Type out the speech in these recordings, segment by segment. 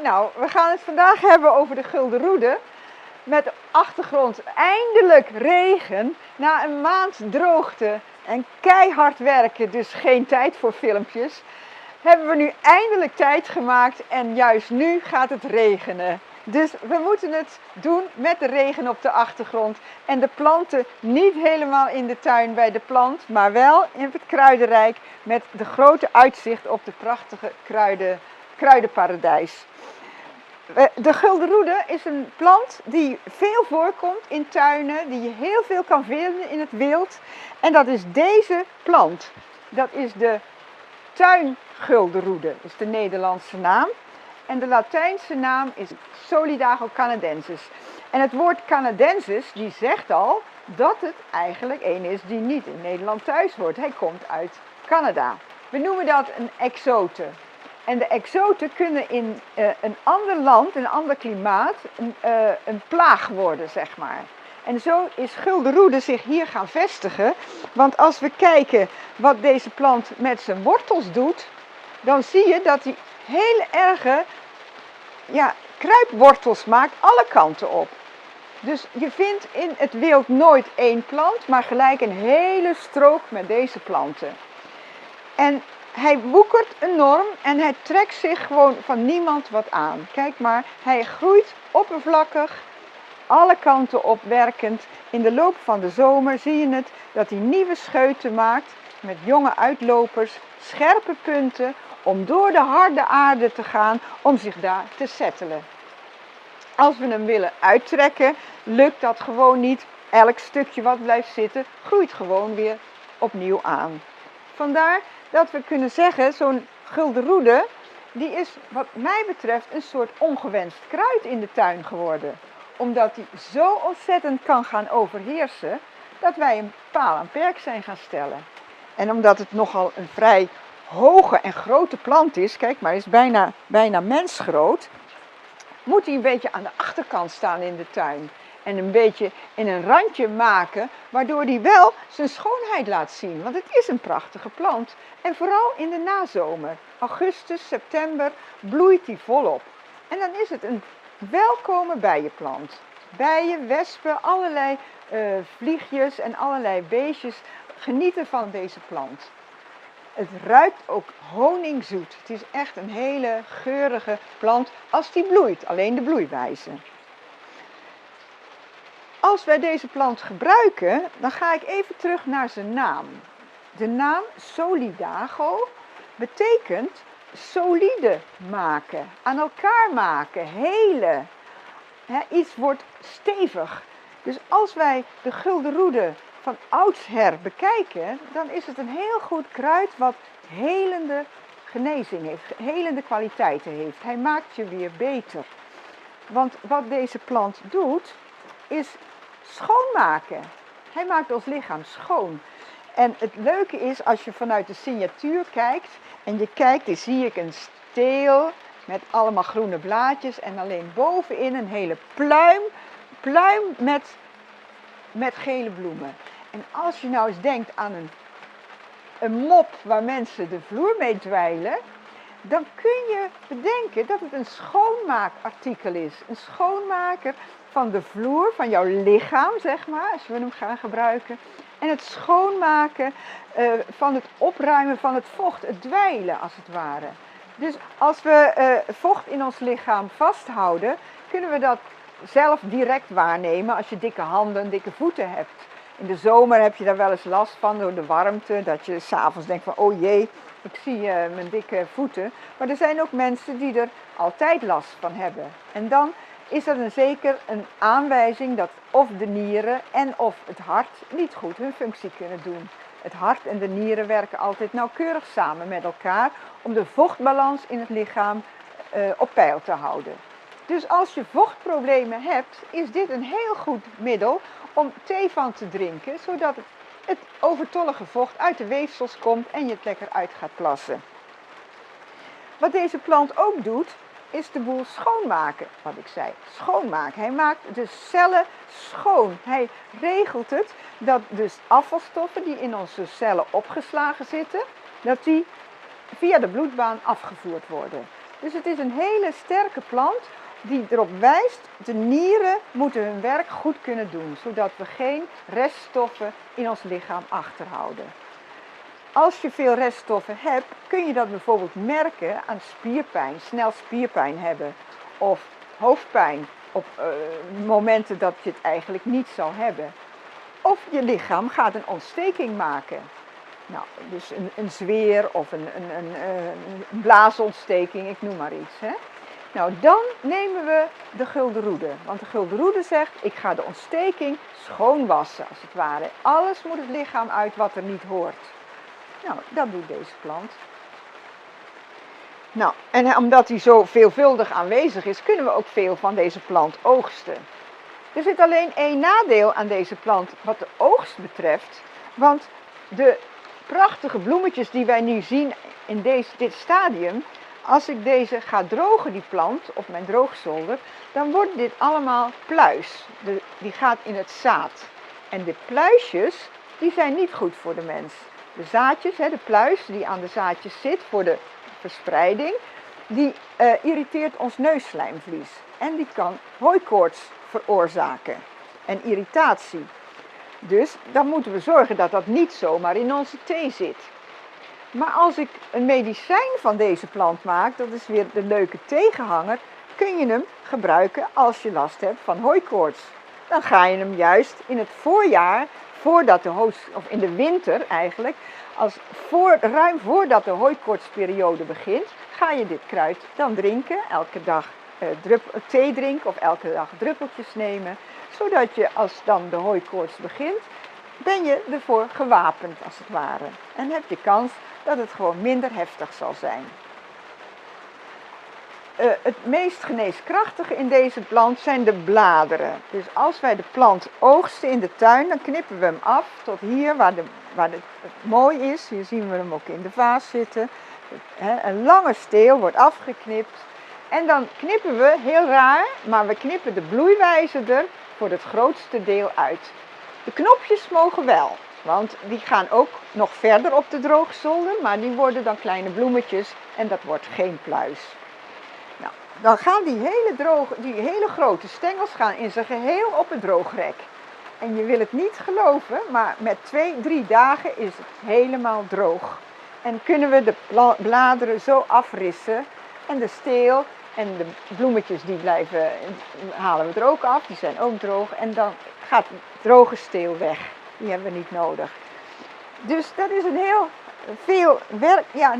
Nou, we gaan het vandaag hebben over de Gulden Roede. Met achtergrond eindelijk regen na een maand droogte en keihard werken, dus geen tijd voor filmpjes. Hebben we nu eindelijk tijd gemaakt en juist nu gaat het regenen. Dus we moeten het doen met de regen op de achtergrond en de planten niet helemaal in de tuin bij de plant, maar wel in het kruidenrijk met de grote uitzicht op de prachtige kruidenparadijs. De Gulden Roede is een plant die veel voorkomt in tuinen, die je heel veel kan vinden in het wild. En dat is deze plant. Dat is de tuinguldenroede, is de Nederlandse naam. En de Latijnse naam is Solidago canadensis. En het woord canadensis, die zegt al dat het eigenlijk een is die niet in Nederland thuis hoort. Hij komt uit Canada. We noemen dat een exote. En de exoten kunnen in een ander land, een ander klimaat, een plaag worden, zeg maar. En zo is Gulden Roede zich hier gaan vestigen. Want als we kijken wat deze plant met zijn wortels doet, dan zie je dat hij heel erge kruipwortels maakt alle kanten op. Dus je vindt in het wild nooit één plant, maar gelijk een hele strook met deze planten. En hij woekert enorm en hij trekt zich gewoon van niemand wat aan. Kijk maar, hij groeit oppervlakkig, alle kanten op werkend. In de loop van de zomer zie je het dat hij nieuwe scheuten maakt met jonge uitlopers, scherpe punten, om door de harde aarde te gaan, om zich daar te settelen. Als we hem willen uittrekken, lukt dat gewoon niet. Elk stukje wat blijft zitten, groeit gewoon weer opnieuw aan. Vandaar dat we kunnen zeggen, zo'n Gulden Roede, die is wat mij betreft een soort ongewenst kruid in de tuin geworden. Omdat hij zo ontzettend kan gaan overheersen, dat wij een paal aan perk zijn gaan stellen. En omdat het nogal een vrij hoge en grote plant is, kijk maar, is bijna mensgroot, moet hij een beetje aan de achterkant staan in de tuin. En een beetje in een randje maken, waardoor hij wel zijn schoonheid laat zien. Want het is een prachtige plant. En vooral in de nazomer, augustus, september, bloeit hij volop. En dan is het een welkome bijenplant. Bijen, wespen, allerlei vliegjes en allerlei beestjes genieten van deze plant. Het ruikt ook honingzoet. Het is echt een hele geurige plant als die bloeit, alleen de bloeiwijze. Als wij deze plant gebruiken, dan ga ik even terug naar zijn naam. De naam Solidago betekent solide maken, aan elkaar maken, helen. Iets wordt stevig. Dus als wij de Gulden Roede van oudsher bekijken, dan is het een heel goed kruid wat helende genezing heeft, helende kwaliteiten heeft. Hij maakt je weer beter. Want wat deze plant doet, is schoonmaken. Hij maakt ons lichaam schoon. En het leuke is, als je vanuit de signatuur kijkt, en je kijkt, dan zie ik een steel met allemaal groene blaadjes en alleen bovenin een hele pluim met gele bloemen. En als je nou eens denkt aan een mop waar mensen de vloer mee dweilen, dan kun je bedenken dat het een schoonmaakartikel is. Een schoonmaker van de vloer, van jouw lichaam, zeg maar, als we hem gaan gebruiken. En het schoonmaken van het opruimen van het vocht, het dweilen als het ware. Dus als we vocht in ons lichaam vasthouden, kunnen we dat zelf direct waarnemen als je dikke handen, dikke voeten hebt. In de zomer heb je daar wel eens last van door de warmte, dat je 's avonds denkt van oh jee, ik zie mijn dikke voeten. Maar er zijn ook mensen die er altijd last van hebben. En dan is dat zeker een aanwijzing dat of de nieren en of het hart niet goed hun functie kunnen doen. Het hart en de nieren werken altijd nauwkeurig samen met elkaar om de vochtbalans in het lichaam op peil te houden. Dus als je vochtproblemen hebt, is dit een heel goed middel om thee van te drinken, zodat het overtollige vocht uit de weefsels komt en je het lekker uit gaat plassen. Wat deze plant ook doet, is de boel schoonmaken, wat ik zei. Schoonmaken. Hij maakt de cellen schoon. Hij regelt het dat dus afvalstoffen die in onze cellen opgeslagen zitten, dat die via de bloedbaan afgevoerd worden. Dus het is een hele sterke plant die erop wijst, de nieren moeten hun werk goed kunnen doen, zodat we geen reststoffen in ons lichaam achterhouden. Als je veel reststoffen hebt, kun je dat bijvoorbeeld merken aan spierpijn, snel spierpijn hebben of hoofdpijn op momenten dat je het eigenlijk niet zal hebben. Of je lichaam gaat een ontsteking maken. Nou, dus een zweer of een blaasontsteking, ik noem maar iets. Hè. Nou, dan nemen we de gulden roede. Want de gulden roede zegt, ik ga de ontsteking schoonwassen, als het ware. Alles moet het lichaam uit wat er niet hoort. Nou, dat doet deze plant. Nou, en omdat die zo veelvuldig aanwezig is, kunnen we ook veel van deze plant oogsten. Er zit alleen één nadeel aan deze plant wat de oogst betreft. Want de prachtige bloemetjes die wij nu zien in dit stadium, als ik deze ga drogen, die plant, op mijn droogzolder, dan wordt dit allemaal pluis. Die gaat in het zaad. En de pluisjes, die zijn niet goed voor de mens. De zaadjes, de pluis die aan de zaadjes zit voor de verspreiding, die irriteert ons neusslijmvlies. En die kan hooikoorts veroorzaken en irritatie. Dus dan moeten we zorgen dat dat niet zomaar in onze thee zit. Maar als ik een medicijn van deze plant maak, dat is weer de leuke tegenhanger, kun je hem gebruiken als je last hebt van hooikoorts. Dan ga je hem juist in het voorjaar, of in de winter eigenlijk, ruim voordat de hooikoortsperiode begint, ga je dit kruid dan drinken, elke dag thee drinken of elke dag druppeltjes nemen, zodat je als dan de hooikoorts begint, ben je ervoor gewapend als het ware. En heb je kans dat het gewoon minder heftig zal zijn. Het meest geneeskrachtige in deze plant zijn de bladeren. Dus als wij de plant oogsten in de tuin, dan knippen we hem af tot hier waar het mooi is. Hier zien we hem ook in de vaas zitten. Een lange steel wordt afgeknipt. En dan knippen we, heel raar, maar we knippen de bloeiwijze er voor het grootste deel uit. De knopjes mogen wel, want die gaan ook nog verder op de droogzolder, maar die worden dan kleine bloemetjes en dat wordt geen pluis. Nou, dan gaan die hele grote stengels gaan in zijn geheel op het droogrek. En je wil het niet geloven, maar met 2-3 dagen is het helemaal droog. En kunnen we de bladeren zo afrissen en de steel en de bloemetjes halen we er ook af, die zijn ook droog. En dan gaat de droge steel weg, die hebben we niet nodig. Dus dat is een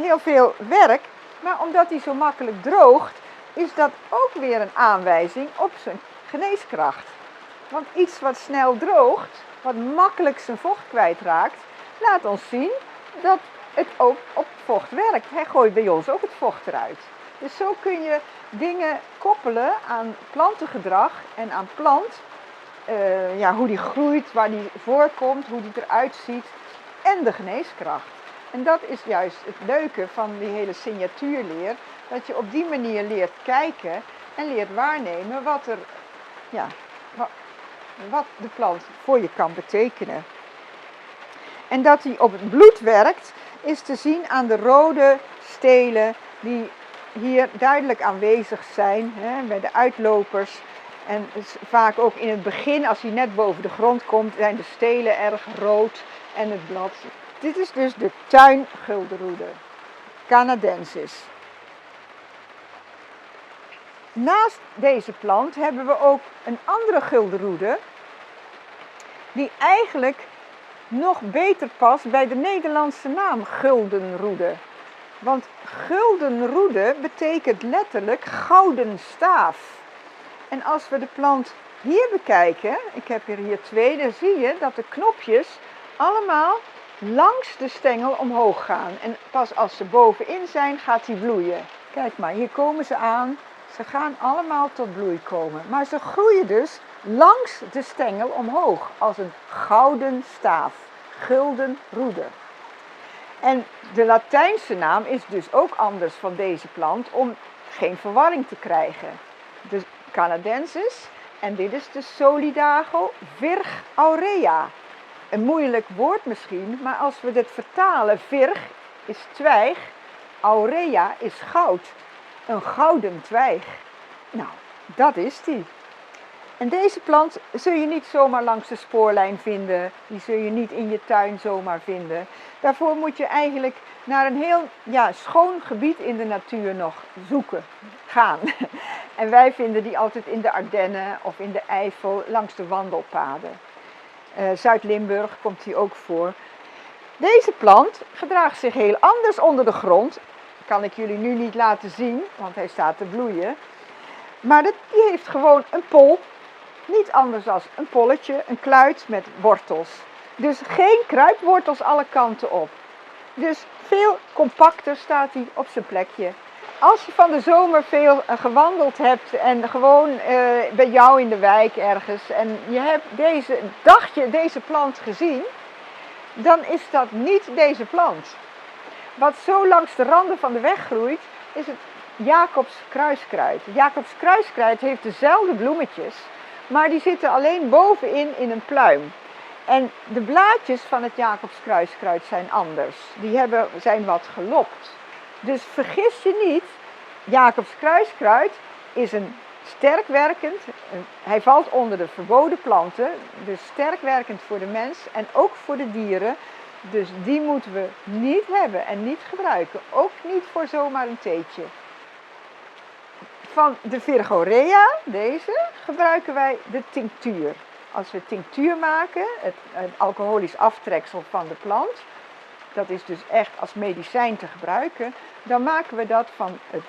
heel veel werk, maar omdat hij zo makkelijk droogt, is dat ook weer een aanwijzing op zijn geneeskracht. Want iets wat snel droogt, wat makkelijk zijn vocht kwijtraakt, laat ons zien dat het ook op vocht werkt. Hij gooit bij ons ook het vocht eruit. Dus zo kun je dingen koppelen aan plantengedrag en aan plant. Hoe die groeit, waar die voorkomt, hoe die eruit ziet en de geneeskracht. En dat is juist het leuke van die hele signatuurleer. Dat je op die manier leert kijken en leert waarnemen wat de plant voor je kan betekenen. En dat hij op het bloed werkt is te zien aan de rode stelen die hier duidelijk aanwezig zijn, bij de uitlopers. En vaak ook in het begin, als hij net boven de grond komt, zijn de stelen erg rood en het blad. Dit is dus de tuinguldenroede, Canadensis. Naast deze plant hebben we ook een andere guldenroede, die eigenlijk nog beter past bij de Nederlandse naam guldenroede. Want guldenroede betekent letterlijk gouden staaf. En als we de plant hier bekijken, ik heb er hier 2, dan zie je dat de knopjes allemaal langs de stengel omhoog gaan. En pas als ze bovenin zijn, gaat die bloeien. Kijk maar, hier komen ze aan. Ze gaan allemaal tot bloei komen. Maar ze groeien dus langs de stengel omhoog, als een gouden staaf. Guldenroede. En de Latijnse naam is dus ook anders van deze plant om geen verwarring te krijgen. De Canadensis en dit is de Solidago virg aurea. Een moeilijk woord misschien, maar als we dit vertalen, virg is twijg, aurea is goud. een gouden twijg. Nou, dat is die. En deze plant zul je niet zomaar langs de spoorlijn vinden. Die zul je niet in je tuin zomaar vinden. Daarvoor moet je eigenlijk naar een heel schoon gebied in de natuur nog gaan. En wij vinden die altijd in de Ardennen of in de Eifel langs de wandelpaden. Zuid-Limburg komt die ook voor. Deze plant gedraagt zich heel anders onder de grond. Kan ik jullie nu niet laten zien, want hij staat te bloeien. Maar die heeft gewoon een pol. Niet anders dan een polletje, een kluit met wortels. Dus geen kruipwortels alle kanten op. Dus veel compacter staat hij op zijn plekje. Als je van de zomer veel gewandeld hebt en gewoon bij jou in de wijk ergens en je hebt deze plant gezien, dan is dat niet deze plant. Wat zo langs de randen van de weg groeit, is het Jacobs kruiskruid. Jacobs kruiskruid heeft dezelfde bloemetjes, maar die zitten alleen bovenin in een pluim. En de blaadjes van het Jacobs kruiskruid zijn anders. Die zijn wat gelopt. Dus vergis je niet, Jacobs kruiskruid is een sterkwerkend, hij valt onder de verboden planten, dus sterkwerkend voor de mens en ook voor de dieren. Dus die moeten we niet hebben en niet gebruiken, ook niet voor zomaar een theetje. Van de Virgorea, deze, gebruiken wij de tinctuur. Als we tinctuur maken, het alcoholisch aftreksel van de plant, dat is dus echt als medicijn te gebruiken, dan maken we dat van het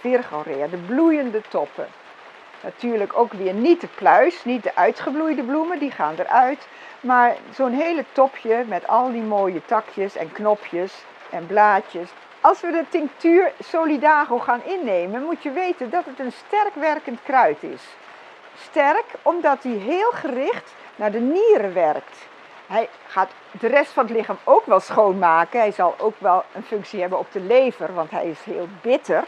Virgorea, de bloeiende toppen. Natuurlijk ook weer niet de pluis, niet de uitgebloeide bloemen, die gaan eruit, maar zo'n hele topje met al die mooie takjes en knopjes en blaadjes. Als we de tinctuur Solidago gaan innemen, moet je weten dat het een sterk werkend kruid is. Sterk omdat hij heel gericht naar de nieren werkt. Hij gaat de rest van het lichaam ook wel schoonmaken. Hij zal ook wel een functie hebben op de lever, want hij is heel bitter.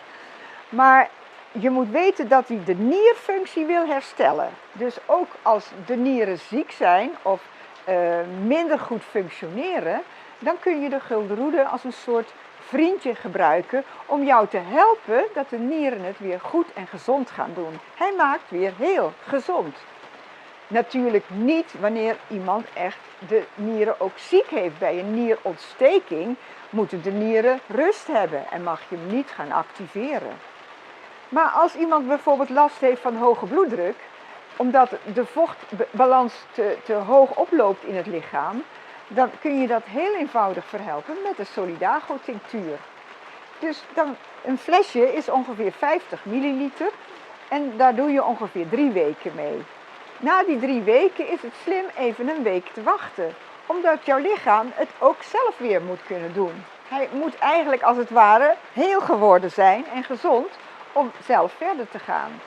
Maar je moet weten dat hij de nierfunctie wil herstellen. Dus ook als de nieren ziek zijn of minder goed functioneren, dan kun je de guldenroede als een soort vriendje gebruiken om jou te helpen dat de nieren het weer goed en gezond gaan doen. Hij maakt weer heel gezond. Natuurlijk niet wanneer iemand echt de nieren ook ziek heeft. Bij een nierontsteking moeten de nieren rust hebben en mag je hem niet gaan activeren. Maar als iemand bijvoorbeeld last heeft van hoge bloeddruk, omdat de vochtbalans te hoog oploopt in het lichaam, dan kun je dat heel eenvoudig verhelpen met de Solidago tinctuur. Dus een flesje is ongeveer 50 milliliter en daar doe je ongeveer 3 weken mee. Na die 3 weken is het slim even een week te wachten, omdat jouw lichaam het ook zelf weer moet kunnen doen. Hij moet eigenlijk als het ware heel geworden zijn en gezond om zelf verder te gaan.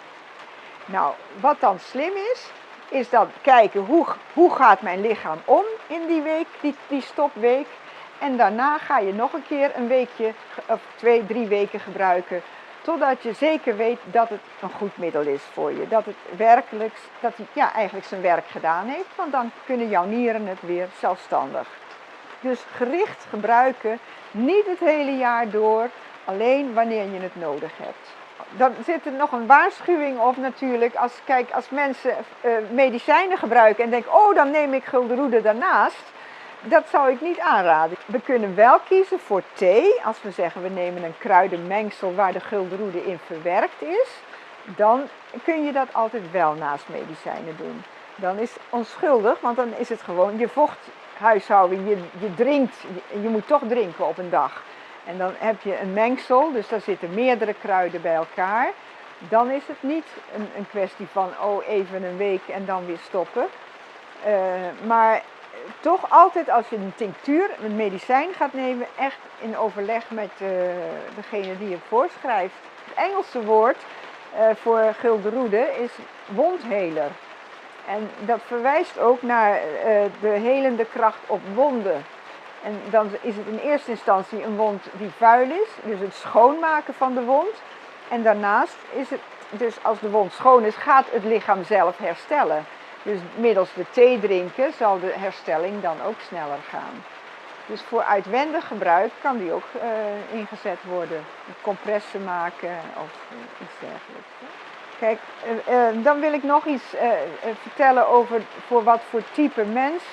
Nou, wat dan slim is dan kijken hoe gaat mijn lichaam om in die week, die stopweek. En daarna ga je nog een keer een weekje of 2, 3 weken gebruiken. Totdat je zeker weet dat het een goed middel is voor je. Dat hij eigenlijk zijn werk gedaan heeft. Want dan kunnen jouw nieren het weer zelfstandig. Dus gericht gebruiken, niet het hele jaar door. Alleen wanneer je het nodig hebt. Dan zit er nog een waarschuwing op natuurlijk. Als mensen medicijnen gebruiken en denken, oh dan neem ik guldenroede daarnaast. Dat zou ik niet aanraden. We kunnen wel kiezen voor thee. Als we zeggen we nemen een kruidenmengsel waar de guldenroede in verwerkt is. Dan kun je dat altijd wel naast medicijnen doen. Dan is het onschuldig, want dan is het gewoon je vochthuishouding. Je drinkt, je moet toch drinken op een dag. En dan heb je een mengsel, dus daar zitten meerdere kruiden bij elkaar. Dan is het niet een kwestie van even een week en dan weer stoppen. Maar toch altijd als je een tinctuur, een medicijn gaat nemen, echt in overleg met degene die het voorschrijft. Het Engelse woord voor guldenroede is wondheler. En dat verwijst ook naar de helende kracht op wonden. En dan is het in eerste instantie een wond die vuil is, dus het schoonmaken van de wond. En daarnaast is het, dus als de wond schoon is, gaat het lichaam zelf herstellen. Dus middels de thee drinken zal de herstelling dan ook sneller gaan. Dus voor uitwendig gebruik kan die ook ingezet worden. Compressen maken of iets dergelijks. Kijk, dan wil ik nog iets vertellen over voor wat voor type mens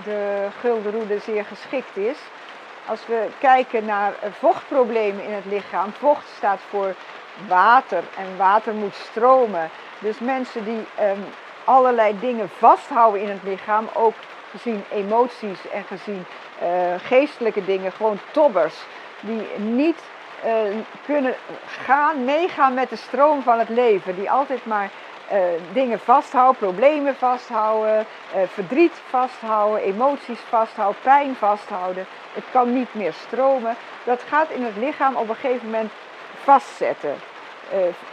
de guldenroede zeer geschikt is. Als we kijken naar vochtproblemen in het lichaam, vocht staat voor water en water moet stromen. Dus mensen die allerlei dingen vasthouden in het lichaam, ook gezien emoties en gezien geestelijke dingen, gewoon tobbers, die niet kunnen meegaan met de stroom van het leven, die altijd maar dingen vasthouden, problemen vasthouden, verdriet vasthouden, emoties vasthouden, pijn vasthouden. Het kan niet meer stromen. Dat gaat in het lichaam op een gegeven moment vastzetten.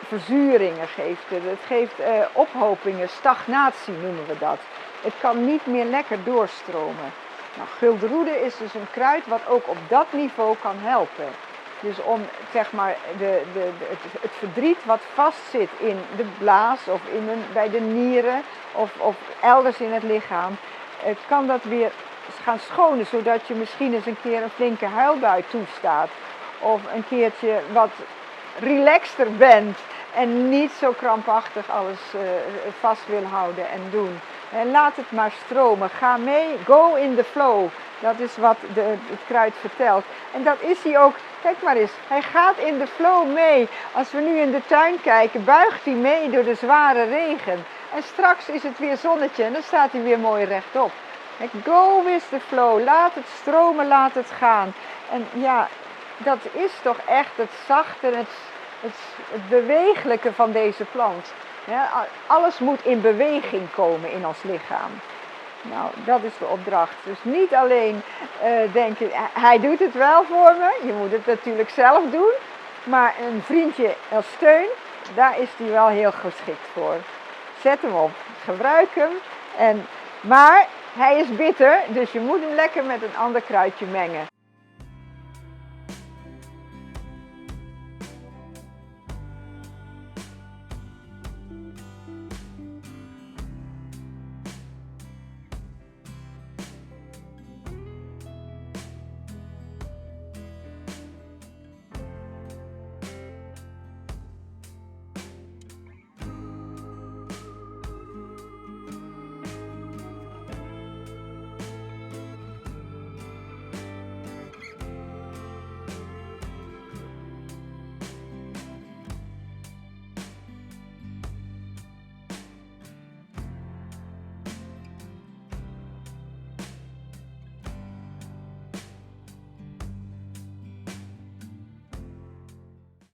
Verzuringen geeft het. Het geeft ophopingen, stagnatie noemen we dat. Het kan niet meer lekker doorstromen. Nou, guldenroede is dus een kruid wat ook op dat niveau kan helpen. Dus om zeg maar het verdriet wat vastzit in de blaas of bij de nieren of elders in het lichaam, kan dat weer gaan schonen, zodat je misschien eens een keer een flinke huilbui toestaat. Of een keertje wat relaxter bent en niet zo krampachtig alles vast wil houden en doen. En laat het maar stromen. Ga mee, go in the flow. Dat is wat het kruid vertelt. En dat is hij ook. Kijk maar eens, hij gaat in de flow mee. Als we nu in de tuin kijken, buigt hij mee door de zware regen. En straks is het weer zonnetje en dan staat hij weer mooi rechtop. Go with the flow. Laat het stromen, laat het gaan. En ja, dat is toch echt het zachte, het bewegelijke van deze plant. Ja, alles moet in beweging komen in ons lichaam. Nou, dat is de opdracht. Dus niet alleen denken, hij doet het wel voor me. Je moet het natuurlijk zelf doen. Maar een vriendje als steun, daar is hij wel heel geschikt voor. Zet hem op, gebruik hem. Maar hij is bitter, dus je moet hem lekker met een ander kruidje mengen.